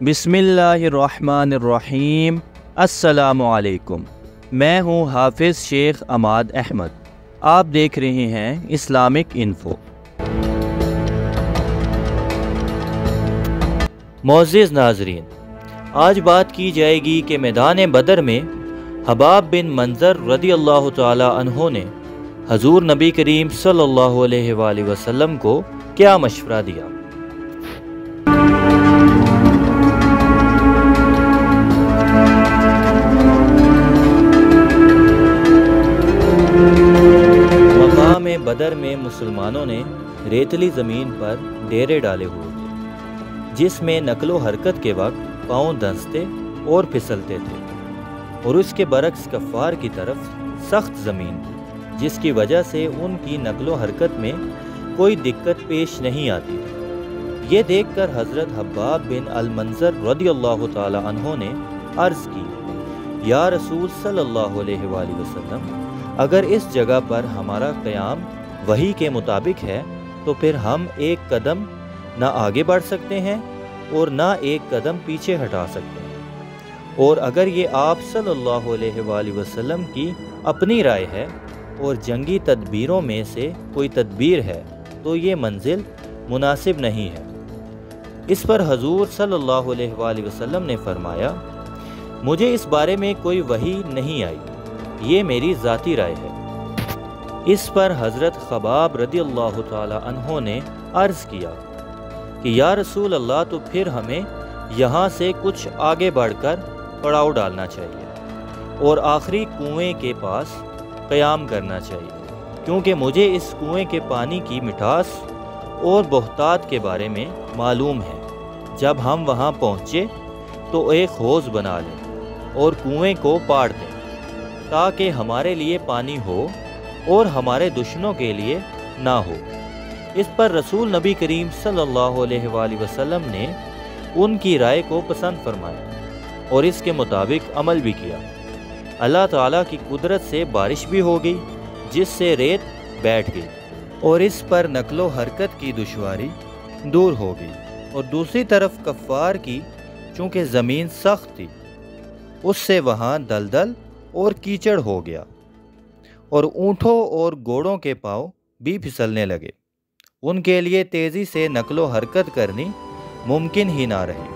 बिस्मिल्लाहिर्रहमानिर्रहीम। अस्सलामुअलैकुम। मैं हूँ हाफिज़ शेख अमाद अहमद। आप देख रहे हैं इस्लामिक इन्फो। मोअज़्ज़िज़ नाज़रीन, आज बात की जाएगी कि मैदान बदर में हबाब बिन मंज़र रदियल्लाहु ताला अन्हो ने हज़ूर नबी करीम सल्लल्लाहु अलैहि वसल्लम को क्या मशवरा दिया। मकाम बदर में मुसलमानों ने रेतली ज़मीन पर डेरे डाले हुए थे, जिसमें नकलो हरकत के वक्त पाँव धंसते और फिसलते थे, और उसके बरक्स कफ़ार की तरफ सख्त ज़मीन थी, जिसकी वजह से उनकी नकलो हरकत में कोई दिक्कत पेश नहीं आती थी। ये देखकर हज़रत हब्बाब बिन अल-मंज़र रदियल्लाहु ताला अन्हो ने अर्ज़ की, या रसूल सल्लल्लाहु अलैहि वसल्लम, अगर इस जगह पर हमारा क़याम वही के मुताबिक है तो फिर हम एक कदम ना आगे बढ़ सकते हैं और ना एक कदम पीछे हटा सकते हैं, और अगर ये आप सल्लल्लाहु अलैहि वसल्लम की अपनी राय है और जंगी तदबीरों में से कोई तदबीर है तो ये मंजिल मुनासिब नहीं है। इस पर हजूर सल्लल्लाहु अलैहि वसल्लम ने फरमाया, मुझे इस बारे में कोई वही नहीं आई, ये मेरी ज़ाती राय है। इस पर हज़रत खबाब रदियल्लाहु ताला अन्हो ने अर्ज़ किया कि या रसूल अल्लाह, तो फिर हमें यहाँ से कुछ आगे बढ़कर पड़ाव डालना चाहिए और आखिरी कुएं के पास क़याम करना चाहिए, क्योंकि मुझे इस कुएं के पानी की मिठास और बहुतात के बारे में मालूम है। जब हम वहाँ पहुँचे तो एक हौज़ बना लें और कुएं को पाड़ दें, ताकि हमारे लिए पानी हो और हमारे दुश्मनों के लिए ना हो। इस पर रसूल नबी करीम सल्लल्लाहु अलैहि वसल्लम ने उनकी राय को पसंद फरमाया और इसके मुताबिक अमल भी किया। अल्लाह ताला की कुदरत से बारिश भी हो गई, जिससे रेत बैठ गई और इस पर नकलो हरकत की दुश्वारी दूर हो गई, और दूसरी तरफ कफ़ार की चूँकि ज़मीन सख्त थी, उससे वहाँ दलदल और कीचड़ हो गया और ऊँटों और घोड़ों के पाँव भी फिसलने लगे। उनके लिए तेज़ी से नकलो हरकत करनी मुमकिन ही ना रही।